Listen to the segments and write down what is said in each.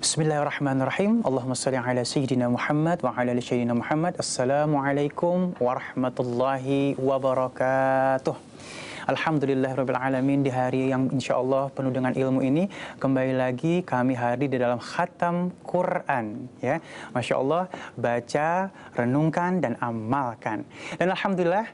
Bismillahirrahmanirrahim. Allahumma salli ala Sayyidina Muhammad wa ala ali Sayyidina Muhammad. Assalamualaikum warahmatullahi wabarakatuh. Alhamdulillahirabbil alamin, di hari yang insyaallah penuh dengan ilmu ini kembali lagi kami hadir di dalam khatam Quran, ya. Masya Allah, baca, renungkan dan amalkan. Dan alhamdulillah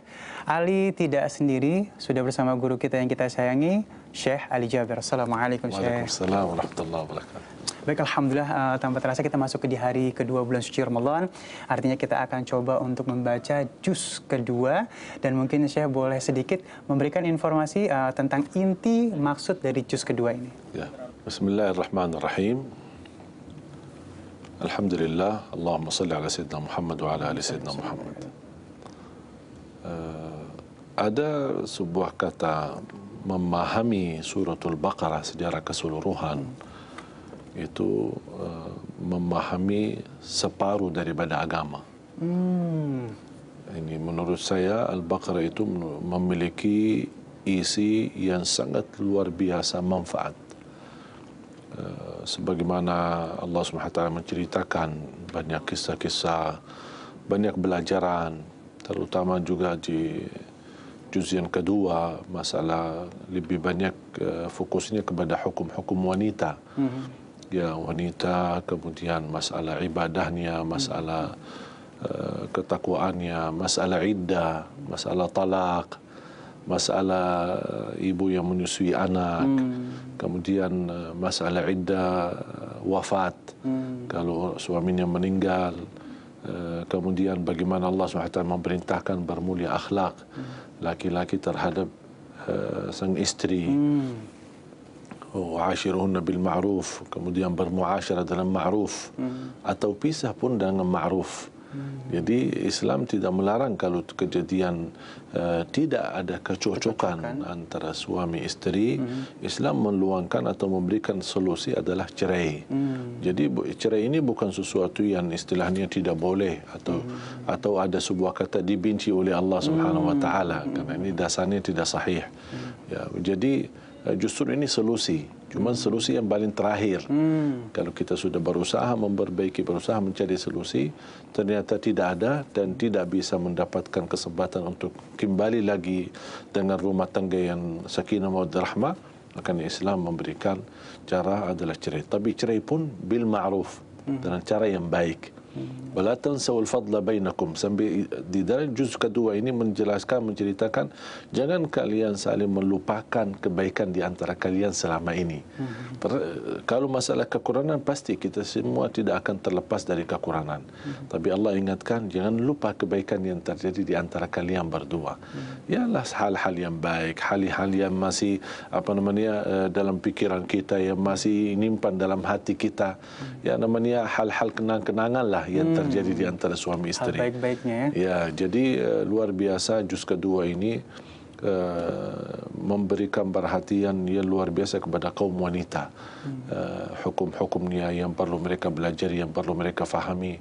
Ali tidak sendiri, sudah bersama guru kita yang kita sayangi, Syekh Ali Jabir. Assalamualaikum Syekh. Waalaikumsalam warahmatullahi wabarakatuh. Baik, alhamdulillah, tanpa terasa kita masuk ke di hari kedua bulan suci Ramadan. Artinya kita akan coba untuk membaca juz kedua, dan mungkin saya boleh sedikit memberikan informasi tentang inti maksud dari juz kedua ini. Ya. Bismillahirrahmanirrahim. Alhamdulillah, Allahumma salli ala Sayyidina Muhammad wa ala ali Sayyidina Muhammad. Ada sebuah kata memahami suratul Baqarah secara keseluruhan, itu memahami separuh daripada agama. Ini menurut saya Al-Baqarah itu memiliki isi yang sangat luar biasa manfaat. Sebagaimana Allah SWT menceritakan banyak kisah-kisah, banyak belajaran, terutama juga di juz yang kedua, masalah lebih banyak fokusnya kepada hukum-hukum wanita. Ya, wanita, kemudian masalah ibadahnya, masalah ketakwaannya, masalah iddah, masalah talak, masalah ibu yang menyusui anak, kemudian masalah iddah wafat kalau suaminya meninggal, kemudian bagaimana Allah SWT memerintahkan bermulia akhlak laki-laki terhadap sang istri. Wa'ashiruhunna bil ma'ruf, kemudian bermuasyarah dalam ma'ruf, atau pisah pun dengan ma'ruf. Jadi Islam tidak melarang kalau kejadian tidak ada kecocokan antara suami istri. Islam meluangkan atau memberikan solusi adalah cerai. Jadi cerai ini bukan sesuatu yang istilahnya tidak boleh atau ada sebuah kata dibenci oleh Allah Subhanahu wa taala, karena ini dasarnya tidak sahih. Ya, jadi justru ini solusi, cuma solusi yang paling terakhir. Kalau kita sudah berusaha memperbaiki, berusaha mencari solusi, ternyata tidak ada dan tidak bisa mendapatkan kesempatan untuk kembali lagi dengan rumah tangga yang sakinah mawaddah rahmah, maka Islam memberikan cara adalah cerai. Tapi cerai pun bil ma'ruf, dengan cara yang baik. Wala tansawul fadla bainakum. Sampai di dalam juz kedua ini menceritakan jangan kalian saling melupakan kebaikan di antara kalian selama ini. Kalau masalah kekurangan, pasti kita semua tidak akan terlepas dari kekurangan. Tapi Allah ingatkan jangan lupa kebaikan yang terjadi di antara kalian berdua. Yalah, hal-hal yang baik, hal-hal yang masih dalam pikiran kita, yang masih nyimpan dalam hati kita. Ya, namanya hal-hal kenang-kenangan lah yang terjadi di antara suami istri. Hal baik-baiknya, ya. Ya, jadi luar biasa juz kedua ini memberikan perhatian yang luar biasa kepada kaum wanita. Hukum-hukumnya yang perlu mereka belajar, yang perlu mereka fahami.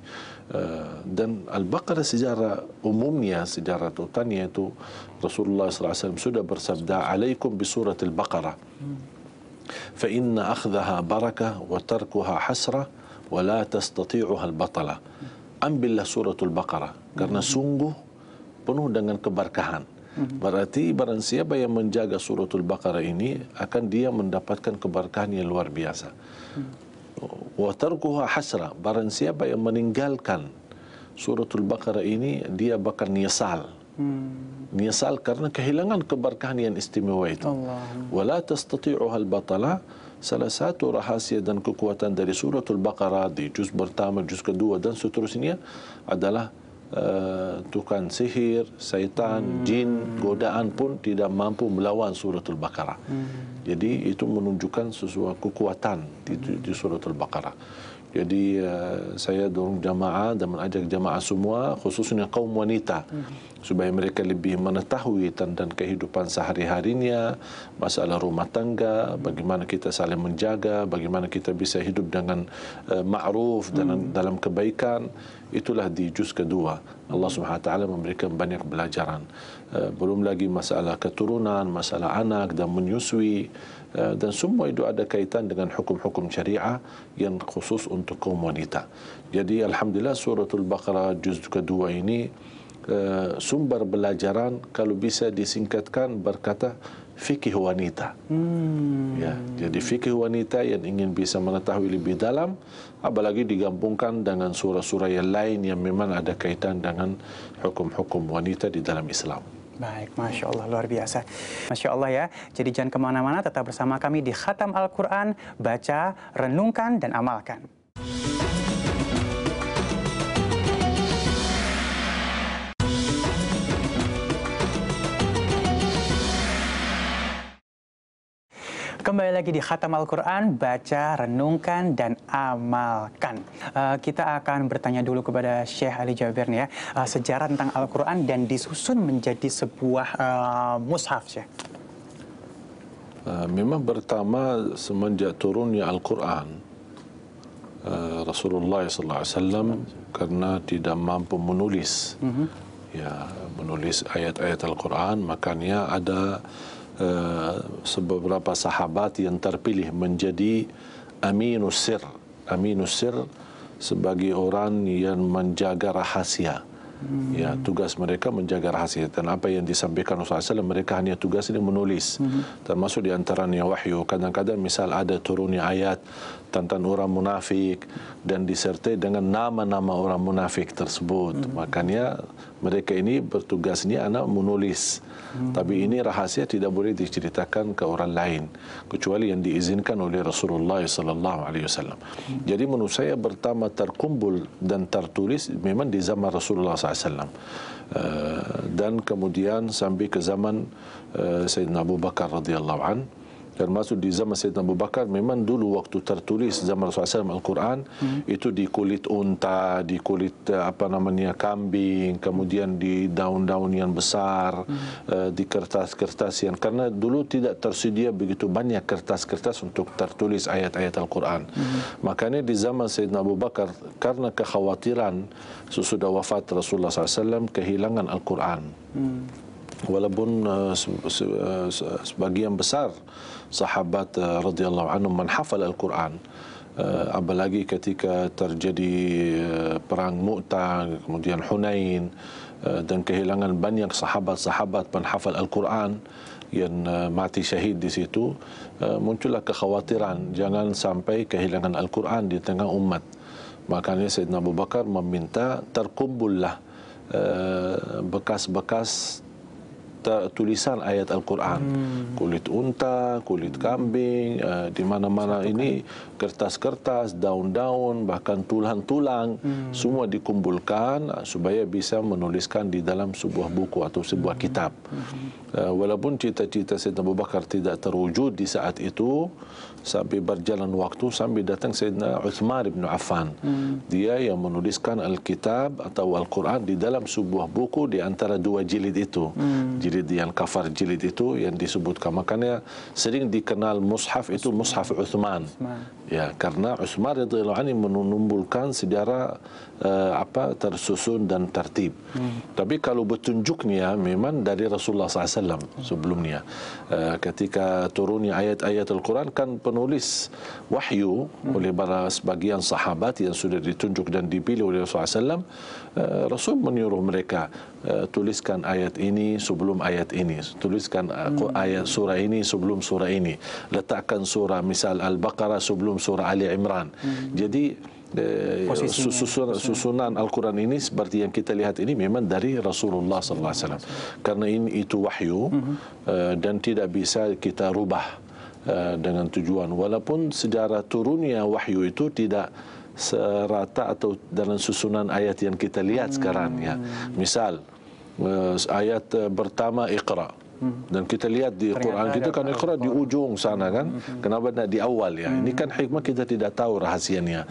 Dan Al-Baqarah secara umumnya, secara totalnya itu Rasulullah SAW sudah bersabda, "Alaikum bi surat Al-Baqarah. Fa inna akhdaha barakah wa tarkuha hasrah wala tastati'uha al-batalah." Ambillah suratul Baqarah karena sungguh penuh dengan keberkahan. Berarti barang siapa yang menjaga suratul Baqarah ini akan dia mendapatkan keberkahan yang luar biasa. Wa tarkuha hasrah, barang siapa yang meninggalkan suratul Baqarah ini dia bakal nyesal. Nyesal karena kehilangan keberkahan yang istimewa itu. Wala tastati'uha al-batalah. Salah satu rahasia dan kekuatan dari suratul Baqarah di juz pertama, juz kedua dan seterusnya adalah tukang sihir, syaitan, jin, godaan pun tidak mampu melawan suratul Baqarah. Jadi itu menunjukkan sesuatu kekuatan di suratul Baqarah. Jadi saya dorong jamaah dan mengajak jamaah semua, khususnya kaum wanita, supaya mereka lebih mengetahui tentang kehidupan sehari-harinya, masalah rumah tangga, bagaimana kita saling menjaga, bagaimana kita bisa hidup dengan ma'ruf dan dalam kebaikan. Itulah di juz kedua. Allah SWT memberikan banyak pelajaran. Belum lagi masalah keturunan, masalah anak dan menyusui, dan semua itu ada kaitan dengan hukum-hukum syariah yang khusus untuk kaum wanita. Jadi alhamdulillah suratul Baqarah juz kedua ini sumber belajaran kalau bisa disingkatkan berkata fikih wanita. Ya, jadi fikih wanita yang ingin bisa mengetahui lebih dalam, apalagi digabungkan dengan surah-surah yang lain yang memang ada kaitan dengan hukum-hukum wanita di dalam Islam. Baik, Masya Allah, luar biasa. Masya Allah ya, jadi jangan kemana-mana, tetap bersama kami di Khatam Al-Quran, baca, renungkan, dan amalkan. Kembali lagi di Khatam Al-Quran, baca, renungkan, dan amalkan. Kita akan bertanya dulu kepada Syekh Ali Jabir nih ya, sejarah tentang Al-Quran dan disusun menjadi sebuah mushaf, Syekh. Memang pertama semenjak turunnya Al-Quran, Rasulullah SAW karena tidak mampu menulis, menulis ayat-ayat Al-Quran, makanya ada beberapa sahabat yang terpilih menjadi aminus sir. Aminus sir sebagai orang yang menjaga rahasia. Ya, tugas mereka menjaga rahasia, dan apa yang disampaikan Rasulullah SAW mereka hanya tugas ini menulis. Termasuk di antaranya wahyu. Kadang-kadang misal ada turunnya ayat tentang orang munafik dan disertai dengan nama-nama orang munafik tersebut. Makanya mereka ini bertugasnya anak menulis. Tapi ini rahasia tidak boleh diceritakan ke orang lain kecuali yang diizinkan oleh Rasulullah SAW. Jadi menurut saya pertama terkumpul dan tertulis memang di zaman Rasulullah SAW. Dan kemudian sampai ke zaman Sayyidina Abu Bakar radhiyallahu anhu. Termasuk di zaman Sayyidina Abu Bakar memang dulu waktu tertulis zaman Rasulullah SAW Al-Quran itu di kulit unta, di kulit kambing, kemudian di daun-daun yang besar, di kertas-kertas yang, karena dulu tidak tersedia begitu banyak kertas-kertas untuk tertulis ayat-ayat Al-Quran. Makanya di zaman Sayyidina Abu Bakar karena kekhawatiran sesudah wafat Rasulullah SAW kehilangan Al-Quran. Walaupun sebagian besar sahabat radhiyallahu anhum menghafal Al-Quran, apalagi ketika terjadi perang Mu'tah, kemudian Hunain, dan kehilangan banyak sahabat-sahabat penghafal Al-Quran yang mati syahid di situ, muncullah kekhawatiran jangan sampai kehilangan Al-Quran di tengah umat. Makanya Sayyidina Abu Bakar meminta terkumpullah bekas-bekas tulisan ayat Al-Quran, kulit unta, kulit kambing, di mana-mana ini kertas-kertas, daun-daun, bahkan tulang-tulang, semua dikumpulkan supaya bisa menuliskan di dalam sebuah buku atau sebuah kitab. Walaupun cita-cita Sayyidina Abu Bakar tidak terwujud di saat itu, sampai berjalan waktu sampai datang Sayyidina Uthman bin Affan. Dia yang menuliskan Alkitab atau Al-Quran di dalam sebuah buku di antara dua jilid itu. Jilid yang kafar jilid itu yang disebutkan, makanya sering dikenal mushaf itu mushaf Uthman. Ya, karena Uthman radhiyallahu anhu menumbuhkan sejarah tersusun dan tertib. Tapi kalau petunjuknya memang dari Rasulullah SAW sebelumnya. Ketika turunnya ayat-ayat Al-Quran kan penulis wahyu oleh para sebagian sahabat yang sudah ditunjuk dan dipilih oleh Rasulullah SAW. Rasul menyuruh mereka tuliskan ayat ini sebelum ayat ini, tuliskan ayat surah ini sebelum surah ini, letakkan surah misal Al-Baqarah sebelum surah Ali Imran. Jadi susunan Al-Quran ini seperti yang kita lihat ini memang dari Rasulullah SAW. Karena ini itu wahyu dan tidak bisa kita rubah dengan tujuan. Walaupun sejarah turunnya wahyu itu tidak serata atau dalam susunan ayat yang kita lihat sekarang. Ya. Misal ayat pertama Iqra. Dan kita lihat di Quran kita kan Iqra di ujung sana kan, kenapa tidak di awal ya? Ini kan hikmah kita tidak tahu rahasianya,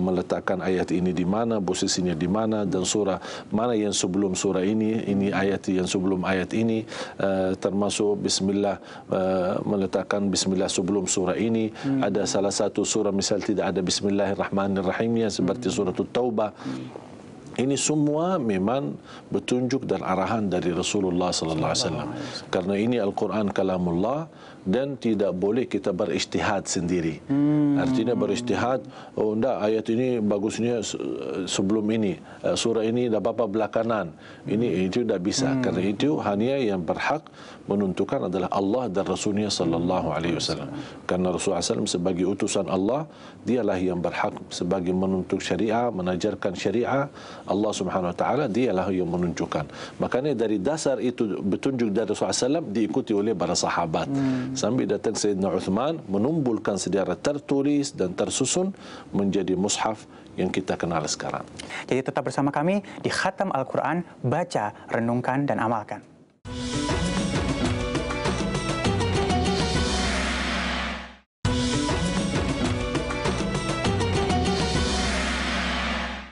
meletakkan ayat ini di mana, posisinya di mana, dan surah mana yang sebelum surah ini ayat yang sebelum ayat ini, termasuk Bismillah, meletakkan Bismillah sebelum surah ini. Ada salah satu surah misal tidak ada Bismillahirrahmanirrahimnya seperti surah At-Taubah. Ini semua memang petunjuk dan arahan dari Rasulullah sallallahu alaihi wasallam. Karena ini Al-Quran kalamullah dan tidak boleh kita berijtihad sendiri. Artinya berijtihad, oh enggak, ayat ini bagusnya sebelum ini, surah ini dah apa belakangan. Ini itu tidak bisa. Karena itu hanya yang berhak menentukan adalah Allah dan Rasulnya sallallahu alaihi wasallam. Karena Rasulullah SAW sebagai utusan Allah, dialah yang berhak sebagai menuntut syariah, menajarkan syariah. Allah Subhanahu wa taala dialah yang menunjukkan. Makanya dari dasar itu petunjuk dari Rasulullah SAW diikuti oleh para sahabat. Sampai datang Sayyidina Uthman menumbulkan sejarah tertulis dan tersusun menjadi mushaf yang kita kenal sekarang. Jadi tetap bersama kami di Khatam Al-Quran, baca, renungkan, dan amalkan.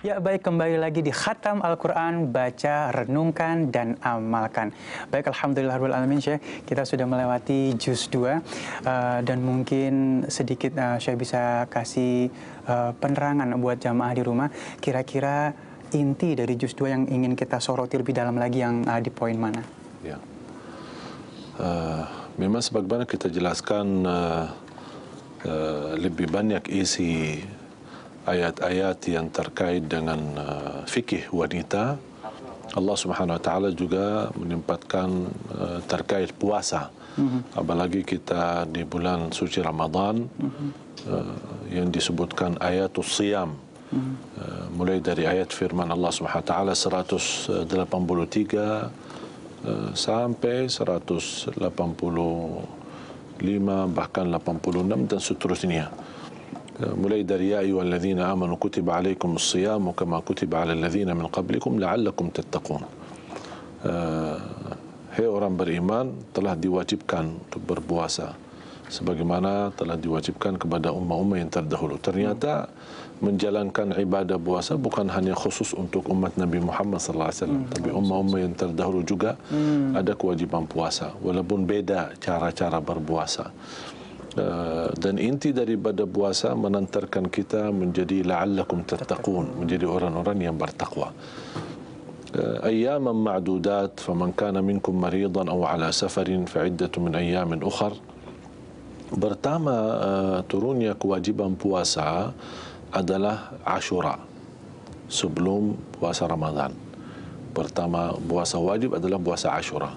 Ya, baik, kembali lagi di Khatam Al-Quran, baca, renungkan, dan amalkan. Baik, alhamdulillahirrahmanirrahim, Syekh, kita sudah melewati juz 2, dan mungkin sedikit Syekh bisa kasih penerangan buat jamaah di rumah, kira-kira inti dari juz 2 yang ingin kita soroti lebih dalam lagi yang di poin mana? Ya. Memang sebagaimana kita jelaskan, lebih banyak isi ayat-ayat yang terkait dengan fikih wanita. Allah Subhanahu wa taala juga menempatkan terkait puasa. Apalagi kita di bulan suci Ramadan, yang disebutkan ayatus siyam. Mulai dari ayat firman Allah Subhanahu wa taala 183 sampai 185 bahkan 86 dan seterusnya. mulai dari ya ayyuhalladzina amanu kutiba alaikumus siyamu kama kutiba alal ladzina min qablikum la'allakum tattaqun. Hai orang beriman, telah diwajibkan untuk berpuasa sebagaimana telah diwajibkan kepada umat-umat yang terdahulu. Ternyata menjalankan ibadah puasa bukan hanya khusus untuk umat Nabi Muhammad SAW, tapi umat-umat yang terdahulu juga ada kewajiban puasa, walaupun beda cara-cara berpuasa. Dan inti daripada puasa menantarkan kita menjadi la'allakum tattaqun, menjadi orang-orang yang bertakwa. Ayyaman ma'dudat, faman kana minkum maridan aw ala safarin fa'iddatu min ayyamin ukhar. Pertama turunnya kewajiban puasa adalah Ashura, sebelum puasa Ramadan. Pertama puasa wajib adalah puasa Ashura.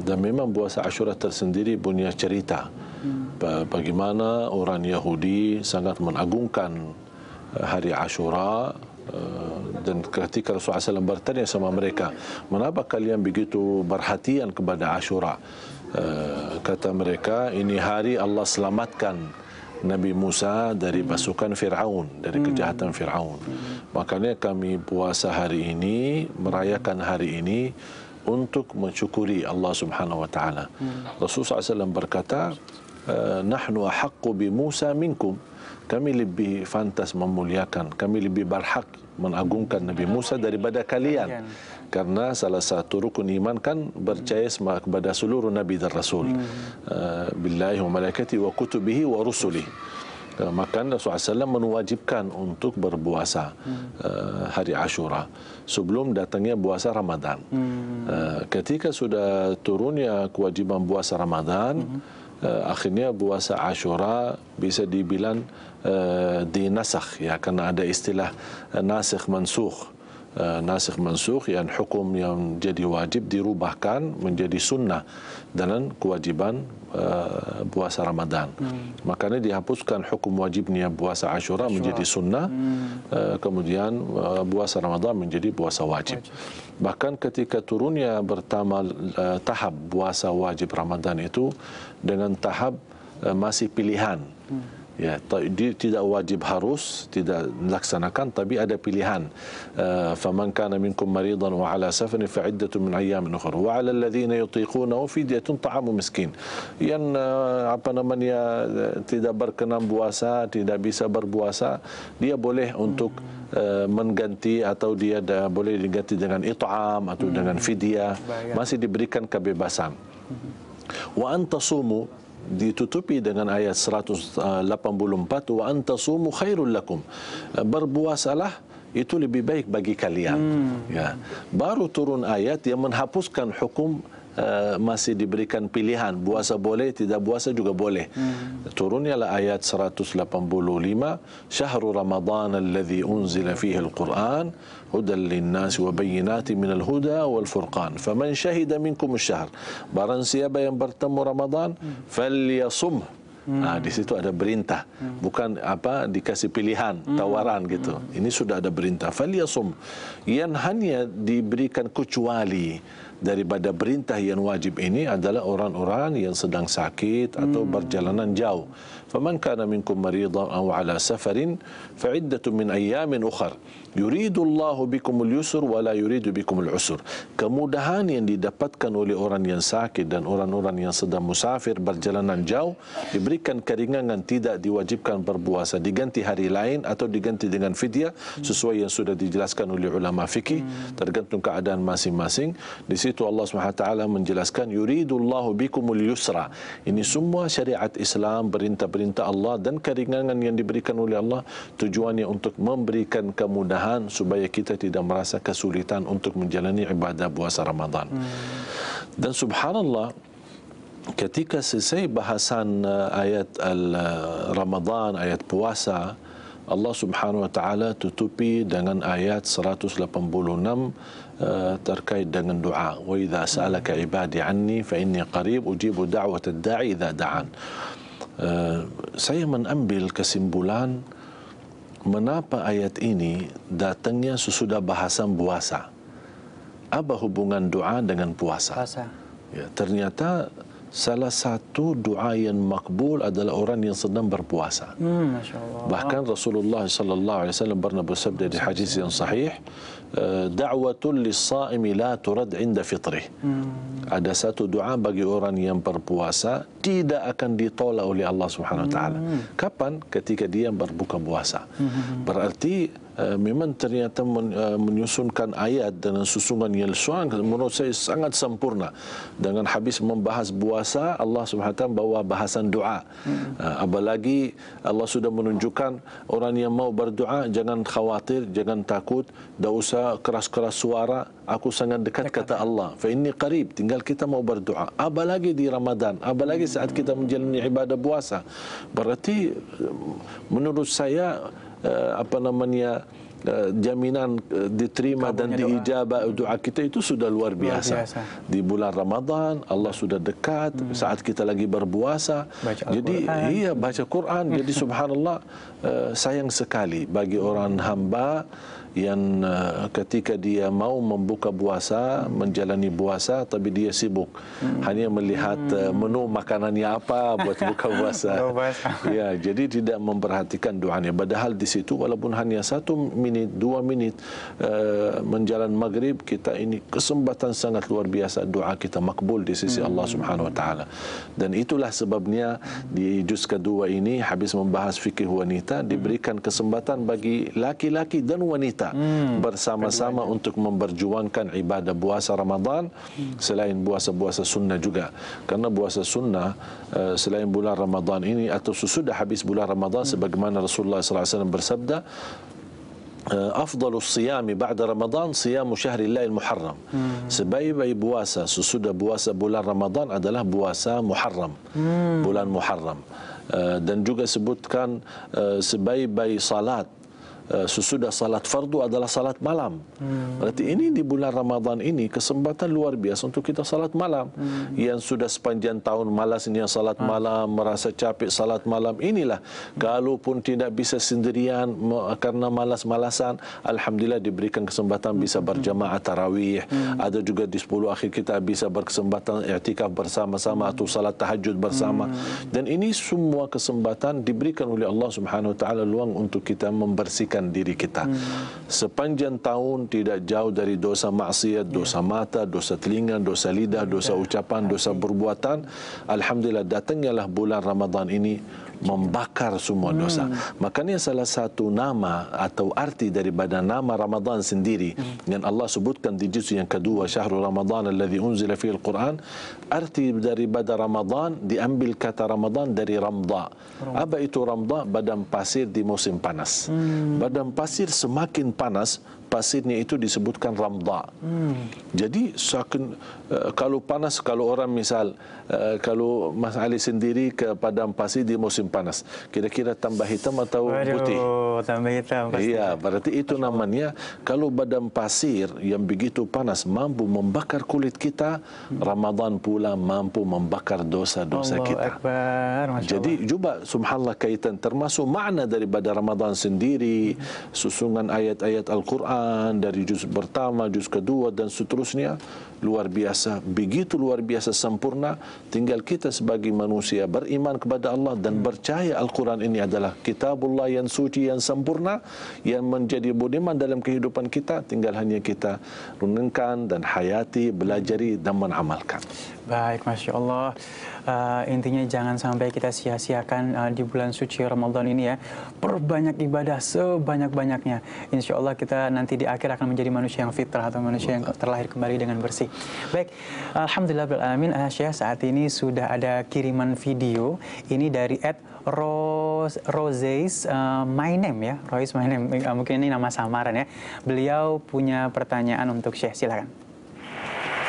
Dan memang puasa Ashura tersendiri punya cerita bagaimana orang Yahudi sangat mengagungkan hari Ashura. Dan ketika Rasulullah SAW bertanya sama mereka, mengapa kalian begitu perhatian kepada Ashura? Kata mereka, ini hari Allah selamatkan Nabi Musa dari pasukan Fir'aun, dari kejahatan Fir'aun. Makanya kami puasa hari ini, merayakan hari ini untuk mensyukuri Allah Subhanahu wa taala. Rasulullah SAW berkata, nahnu ahaqqu bi Musa minkum. Kami lebih pantas memuliakan, kami lebih berhak mengagungkan Nabi Musa daripada kalian. Karena salah satu rukun iman kan percaya kepada seluruh Nabi dan Rasul. Billahi wa malaikati wa kutubihi wa rusulihi. Maka Rasulullah SAW mewajibkan untuk berpuasa hari Ashura sebelum datangnya puasa Ramadan. Ketika sudah turunnya kewajiban puasa Ramadan, akhirnya puasa Ashura bisa dibilang dinasakh, ya, karena ada istilah nasikh mansukh. Nasikh mansukh yang hukum yang jadi wajib dirubahkan menjadi sunnah dengan kewajiban puasa Ramadan. Makanya dihapuskan hukum wajibnya puasa Ashura menjadi sunnah, kemudian puasa Ramadan menjadi puasa wajib. Bahkan ketika turunnya pertama tahap puasa wajib Ramadan itu dengan tahap masih pilihan. Ya, tidak wajib harus tidak dilaksanakan, tapi ada pilihan. Faman kana minkum maridan wa ala safarin fa iddatu min ayyamin ukhra wa ala alladhina yutiqunahu fidyatun ta'amu miskin. Yang tidak berkenan puasa, tidak bisa berpuasa, dia boleh untuk mengganti, atau dia boleh diganti dengan it'am atau dengan fidyah, masih diberikan kebebasan. Wa antasumu ditutupi dengan ayat 184, wa antasumu khairul lakum. Berpuasalah itu lebih baik bagi kalian. Ya. Baru turun ayat yang menghapuskan hukum masih diberikan pilihan, puasa boleh, tidak puasa juga boleh. Turunnya ayat 185, syahrul Ramadan alladhi unzila fihi al-Quran hudan lin-nas wa bayyinatin minal huda wal furqan faman syahida minkum asy-syahr, barang siapa yang bertemu Ramadan falyasum. Di situ ada perintah, bukan dikasih pilihan, tawaran gitu. Ini sudah ada perintah. Falyasum, yang hanya diberikan kecuali daripada perintah yang wajib ini adalah orang-orang yang sedang sakit atau berjalanan jauh. Faman kana minkum maridan aw ala safarin fa iddatun min ayyamin ukhar yuridu Allahu bikumul yusr wa la yuridu bikumul usr. Kemudahan yang didapatkan oleh orang yang sakit dan orang-orang yang sedang musafir berjalanan jauh diberikan keringanan, tidak diwajibkan berpuasa, diganti hari lain atau diganti dengan fidyah sesuai yang sudah dijelaskan oleh ulama fikih, tergantung keadaan masing-masing. Di situ Allah SWT menjelaskan yuridullahu bikumul yusra. Ini semua syariat Islam, perintah-perintah Allah dan keringanan yang diberikan oleh Allah tujuannya untuk memberikan kemudahan supaya kita tidak merasa kesulitan untuk menjalani ibadah puasa Ramadan. Dan subhanallah, ketika selesai bahasan ayat Ramadan, ayat puasa, Allah Subhanahu wa taala tutupi dengan ayat 186 terkait dengan doa. Wa idza sa'alaka ibadi anni fa inni qarib ujibu da'watad da'i idza da'an. Saya mengambil kesimpulan mengapa ayat ini datangnya sesudah bahasan puasa. Apa hubungan doa dengan puasa? Ya, ternyata salah satu doa yang makbul adalah orang yang sedang berpuasa. Masya Allah. Bahkan Rasulullah sallallahu alaihi wasallam pernah bersabda di hadis yang sahih, da'watul lis-sha'imi la turad 'inda fitrih. Ada satu doa bagi orang yang berpuasa tidak akan ditolak oleh Allah Subhanahu wa taala. Kapan? Ketika dia berbuka puasa. Berarti memang ternyata menyusunkan ayat dengan susunan yang menurut saya sangat sempurna. Dengan habis membahas puasa, Allah SWT bawa bahasan doa. Apalagi Allah sudah menunjukkan orang yang mau berdoa jangan khawatir, jangan takut, tak usah keras-keras suara, aku sangat dekat kata Allah. Fa inni qarib, tinggal kita mau berdoa. Apalagi di Ramadan, apalagi saat kita menjalani ibadah puasa. Berarti menurut saya jaminan diterima dan diijabah doa kita itu sudah luar biasa. Di bulan Ramadan Allah sudah dekat saat kita lagi berpuasa. Jadi baca Quran. Jadi subhanallah, sayang sekali bagi orang hamba yang ketika dia mau membuka puasa, menjalani puasa, tapi dia sibuk hanya melihat menu makanannya apa buat buka puasa. Ya, jadi tidak memperhatikan doanya. Padahal di situ walaupun hanya 1 menit, 2 menit menjalan maghrib, kita ini kesempatan sangat luar biasa, doa kita makbul di sisi Allah Subhanahu wa taala. Dan itulah sebabnya di juz kedua ini habis membahas fikih wanita, diberikan kesempatan bagi laki-laki dan wanita bersama-sama untuk memperjuangkan ibadah puasa Ramadan selain puasa-puasa sunnah juga. Karena puasa sunnah selain bulan Ramadan ini atau sesudah habis bulan Ramadan, sebagaimana Rasulullah SAW bersabda, afdalus siyami ba'da Ramadan siyamu syahrillahi al-muharram. Sebaik-baik puasa sesudah puasa bulan Ramadan adalah puasa Muharram, bulan Muharram. Dan juga sebutkan sebaik-baik salat sesudah salat fardu adalah salat malam. Berarti ini di bulan Ramadan ini kesempatan luar biasa untuk kita salat malam. Yang sudah sepanjang tahun malasnya salat malam, merasa capek salat malam, inilah kalaupun tidak bisa sendirian karena malas-malasan, alhamdulillah diberikan kesempatan bisa berjamaah tarawih. Ada juga di 10 akhir kita bisa berkesempatan i'tikaf bersama-sama atau salat tahajud bersama. Dan ini semua kesempatan diberikan oleh Allah Subhanahu wa taala luang untuk kita membersihkan diri kita. Sepanjang tahun tidak jauh dari dosa maksiat, dosa mata, dosa telinga, dosa lidah, dosa ucapan, dosa perbuatan. Alhamdulillah datangnya bulan Ramadan ini membakar semua dosa. Makanya salah satu nama atau arti daripada nama Ramadan sendiri yang Allah sebutkan di juz yang kedua, syahrul Ramadan alladzi unzila fihi al-Quran, arti daripada Ramadan diambil kata Ramadan dari ramda. Apa itu ramda? Badan pasir di musim panas. Badan pasir semakin panas, pasirnya itu disebutkan ramda. Jadi kalau panas, kalau orang misal kalau Mas Ali sendiri ke padang pasir di musim panas, kira-kira tambah hitam atau putih? Tambah hitam pasti. Iya, berarti itu namanya kalau badan pasir yang begitu panas mampu membakar kulit kita, Ramadan pula mampu membakar dosa-dosa kita. Akbar, Masya Jadi coba subhanallah kaitan termasuk makna daripada Ramadan sendiri, susunan ayat-ayat Al-Quran dari juz pertama, juz kedua dan seterusnya luar biasa, begitu luar biasa sempurna. Tinggal kita sebagai manusia beriman kepada Allah dan percaya Al-Quran ini adalah kitabullah yang suci, yang sempurna, yang menjadi budiman dalam kehidupan kita. Tinggal hanya kita renungkan dan hayati, belajari dan mengamalkan. Baik, Masya Allah. Intinya jangan sampai kita sia-siakan di bulan suci Ramadan ini ya. Perbanyak ibadah sebanyak-banyaknya. Insya Allah kita nanti di akhir akan menjadi manusia yang fitrah atau manusia yang terlahir kembali dengan bersih. Baik, alhamdulillah bil alamin. Syekh, saat ini sudah ada kiriman video. Ini dari Roseis My Name ya. Roseis My Name. Mungkin ini nama samaran ya. Beliau punya pertanyaan untuk Syekh. Silakan.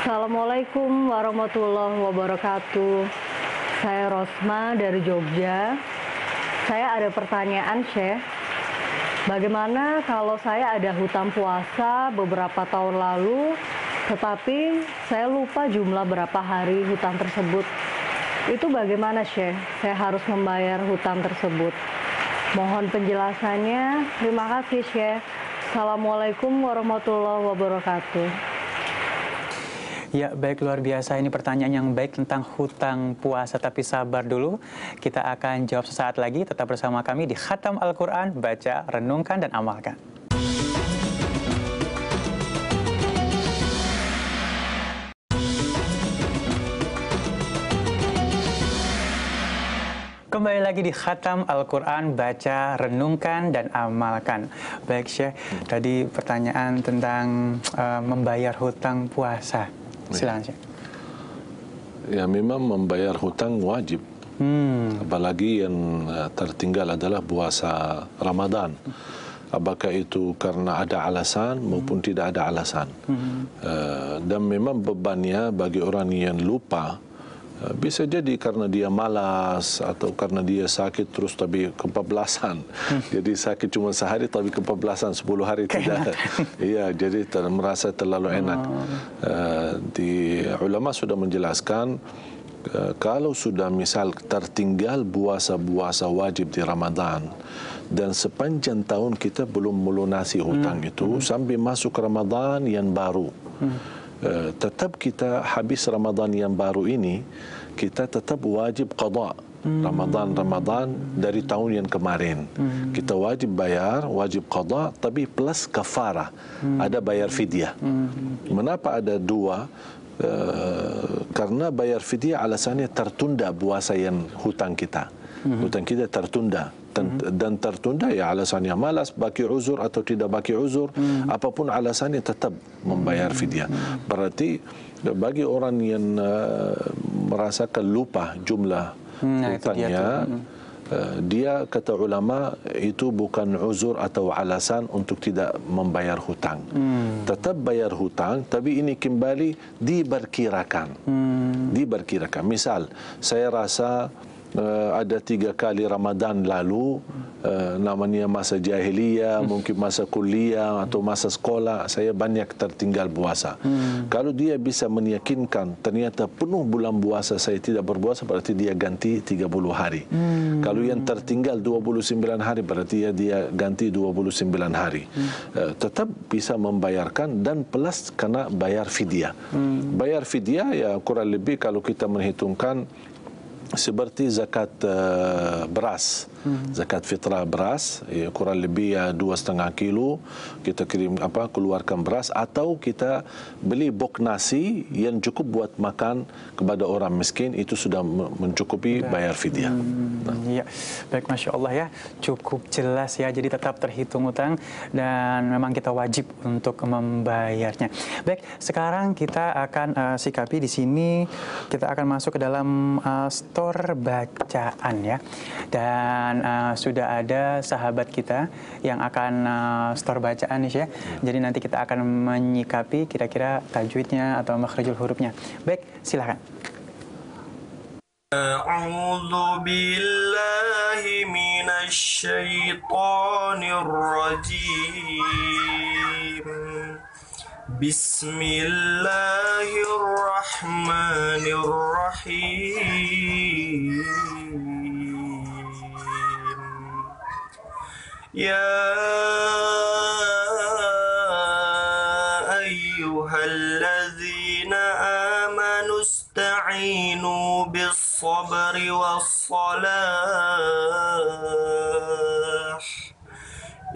Assalamualaikum warahmatullahi wabarakatuh. Saya Rosma dari Jogja. Saya ada pertanyaan, Syekh. Bagaimana kalau saya ada hutang puasa beberapa tahun lalu, tetapi saya lupa jumlah berapa hari hutang tersebut. Itu bagaimana, Syekh? Saya harus membayar hutang tersebut. Mohon penjelasannya. Terima kasih, Syekh. Assalamualaikum warahmatullahi wabarakatuh. Ya, baik, luar biasa. Ini pertanyaan yang baik tentang hutang puasa. Tapi sabar dulu, kita akan jawab sesaat lagi. Tetap bersama kami di Khatam Al-Quran, baca, renungkan, dan amalkan. Kembali lagi di Khatam Al-Quran, baca, renungkan, dan amalkan. Baik, Syekh, tadi pertanyaan tentang membayar hutang puasa. Silakan, Syekh. Ya, memang membayar hutang wajib. Apalagi yang tertinggal adalah puasa Ramadan. Apakah itu karena ada alasan maupun tidak ada alasan. Dan memang bebannya bagi orang yang lupa, bisa jadi karena dia malas atau karena dia sakit terus tapi kebablasan. Jadi sakit cuma sehari tapi kebablasan 10 hari tidak. Iya, jadi merasa terlalu enak. Di ulama sudah menjelaskan kalau sudah misal tertinggal puasa-puasa wajib di Ramadan dan sepanjang tahun kita belum melunasi hutang itu sampai masuk Ramadan yang baru. Tetap kita habis Ramadan yang baru ini, kita tetap wajib qada Ramadan dari tahun yang kemarin. Kita wajib bayar, wajib qada, tapi plus kafarah, ada bayar fidyah. Mengapa ada dua? Karena bayar fidyah alasannya tertunda puasa yang hutang kita. Hutang kita tertunda. Dan tertunda ya alasannya malas, baki uzur atau tidak baki uzur, apapun alasannya tetap membayar fidyah. Berarti bagi orang yang merasakan lupa jumlah hutangnya, dia kata ulama itu bukan uzur atau alasan untuk tidak membayar hutang. Tetap bayar hutang, tapi ini kembali diperkirakan. Diperkirakan. Misal saya rasa ada 3 kali Ramadan lalu, namanya masa jahiliyah, mungkin masa kuliah atau masa sekolah, saya banyak tertinggal puasa. Kalau dia bisa meyakinkan ternyata penuh bulan puasa saya tidak berpuasa, berarti dia ganti 30 hari. Kalau yang tertinggal 29 hari, berarti dia ganti 29 hari. Tetap bisa membayarkan dan plus kena bayar fidyah. Bayar fidyah ya kurang lebih kalau kita menghitungkan seperti zakat beras, zakat fitrah beras, ya, kurang lebih ya 2,5 kilo kita keluarkan beras, atau kita beli bok nasi yang cukup buat makan kepada orang miskin, itu sudah mencukupi bayar fidyah. Ya, baik, Masya Allah ya, cukup jelas ya. Jadi tetap terhitung utang dan memang kita wajib untuk membayarnya. Baik, sekarang kita akan sikapi di sini, kita akan masuk ke dalam store bacaan ya. Dan sudah ada sahabat kita yang akan store bacaan nih ya. Jadi nanti kita akan menyikapi kira-kira tajwidnya atau makhrajul hurufnya. Baik, silakan. A'udzu billahi minasy syaithanir rajim. Bismillahirrahmanirrahim. Ya ayyuhalladzina amanu ista'inu bis-sabri was-salah.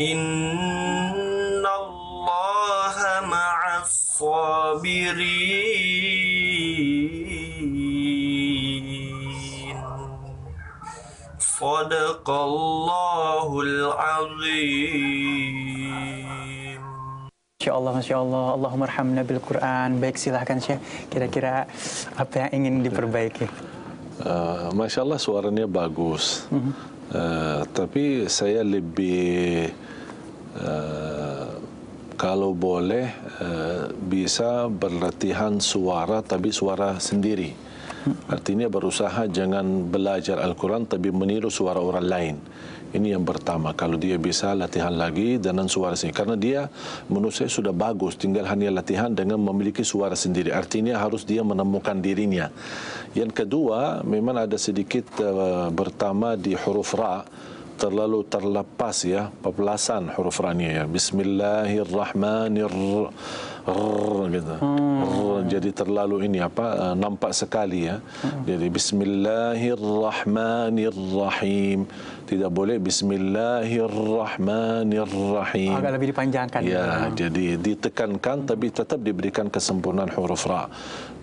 Innallaha ma'as sabirin. Sadaqallahul azim. Masya Allah, Allahumma arhamna bil Quran. Baik, silahkan Syekh. Kira-kira apa yang ingin diperbaiki? Masya Allah suaranya bagus. Tapi saya lebih kalau boleh bisa berlatihan suara tapi suara sendiri. Artinya berusaha jangan belajar Al-Quran tapi meniru suara orang lain. Ini yang pertama. Kalau dia bisa latihan lagi dengan suara sendiri. Karena dia menurut saya sudah bagus. Tinggal hanya latihan dengan memiliki suara sendiri. Artinya harus dia menemukan dirinya. Yang kedua, memang ada sedikit pertama di huruf ra. Terlalu terlepas ya pepelasan huruf ra-nya ya. Bismillahirrahmanirrahim. Gitu. Jadi terlalu ini nampak sekali ya. Jadi Bismillahirrahmanirrahim. Tidak boleh Bismillahirrahmanirrahim. Agak lebih dipanjangkan. Ya, jadi ditekankan tapi tetap diberikan kesempurnaan huruf ra.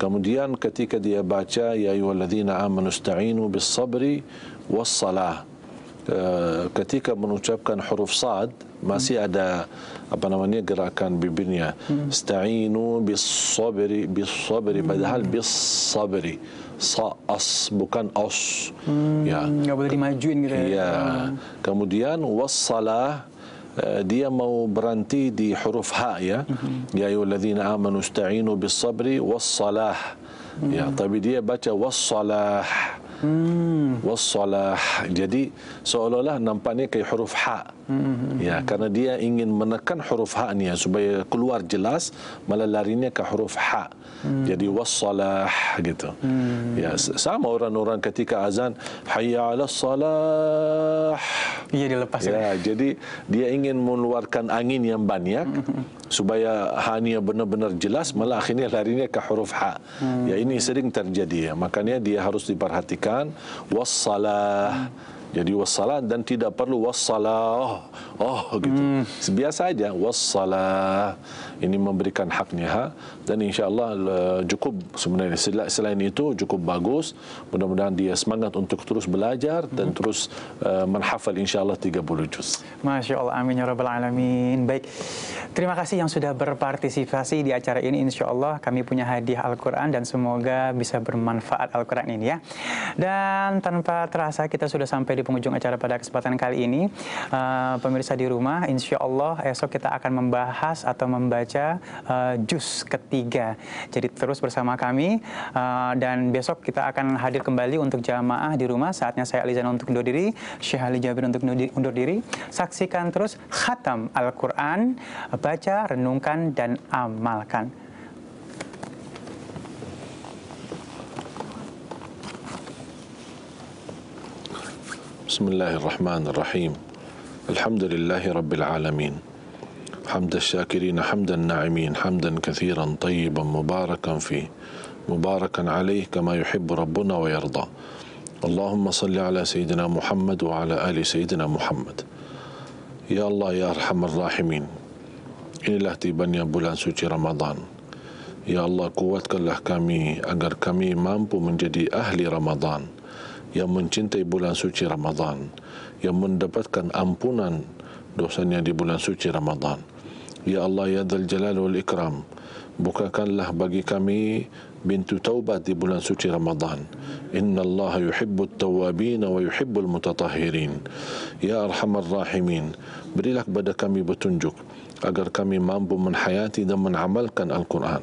Kemudian ketika dia baca ya ayyuhalladzina amanu ista'inu bis-sabri was-salah. Ketika mengucapkan huruf sad masih ada gerakan bibirnya. Ista'inu bis-sabri padahal bis-sabri. As bukan os. Ya. Enggak boleh dimajuin gitu ya. Ya. Kemudian was-salah dia mau berhenti di huruf ha ya. Ya ayyuhalladzina amanu ista'inu bis-sabri was-salah. Ya, tapi dia baca was-salah. Wassalah. Jadi seolah-olah nampaknya kayak huruf ha. Ya, karena dia ingin menekan huruf ha-nya supaya keluar jelas, malah larinya ke huruf ha. Jadi wassalah gitu. Ya, sama orang-orang ketika azan hayya 'alas salah. Iya, dilepas ya. Jadi dia ingin mengeluarkan angin yang banyak supaya ha-nya benar-benar jelas, malah akhirnya larinya ke huruf ha. Ya, ini sering terjadi ya. Makanya dia harus diperhatikan wassalah. Jadi wassalah dan tidak perlu wassalah gitu. Biasa aja wassalah. Ini memberikan haknya ha. Dan insya-Allah cukup sebenarnya. Selain itu cukup bagus. Mudah-mudahan dia semangat untuk terus belajar dan terus menghafal insya-Allah 30 juz. Masya Allah, amin ya rabbal alamin. Baik, terima kasih yang sudah berpartisipasi di acara ini. Insya Allah kami punya hadiah Al-Quran dan semoga bisa bermanfaat Al-Quran ini ya. Dan tanpa terasa kita sudah sampai di penghujung acara pada kesempatan kali ini. Pemirsa di rumah, insya Allah esok kita akan membahas atau membaca juz ketiga. Jadi terus bersama kami dan besok kita akan hadir kembali untuk jamaah di rumah. Saatnya saya Alizana untuk undur diri, Syekh Ali Jabir untuk undur diri. Saksikan terus Khatam Al-Quran, baca, renungkan, dan amalkan. Bismillahirrahmanirrahim. Alhamdulillahi Rabbil Alamin. حمد الشاكرين حمد الناعمين حمدا كثيرا طيبا مباركا فيه مباركا عليه كما يحب ربنا ويرضى اللهم صل على سيدنا محمد وعلى آل سيدنا محمد. Ya Allah ya Arhamar Rahimin, inilah tibanya bulan suci Ramadan. Ya Allah, kuatkanlah kami agar kami mampu menjadi ahli Ramadan yang mencintai bulan suci Ramadan, yang mendapatkan ampunan dosanya di bulan suci Ramadan. Ya Allah ya Dzal Jalal wal Ikram, bukakanlah bagi kami pintu taubat di bulan suci Ramadan. Inna Allah yuhibbut tawabin wa yuhibbul mutatahhirin. Ya Arhamar Rahimin, berilah kepada kami petunjuk agar kami mampu menhayati dan mengamalkan Al-Quran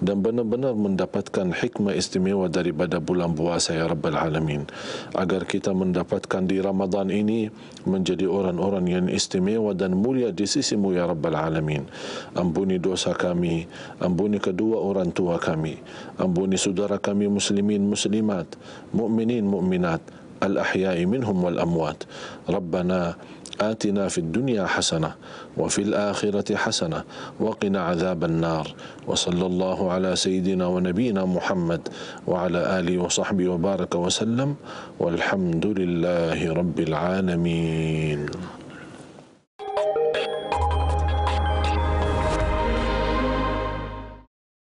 dan benar-benar mendapatkan hikmah istimewa daripada bulan puasa ya Rabbal Alamin, agar kita mendapatkan di Ramadan ini menjadi orang-orang yang istimewa dan mulia di sisi-Mu ya Rabbal Alamin. Ampuni dosa kami, ampuni kedua orang tua kami, ampuni saudara kami muslimin muslimat, mukminin mukminat, al-ahya'i minhum wal amwat. Rabbana آتنا في الدنيا حسنة وفي الآخرة حسنة وقنا عذاب النار. وصلى الله على سيدنا ونبينا محمد وعلى آله وصحبه وبارك وسلم والحمد لله رب العالمين.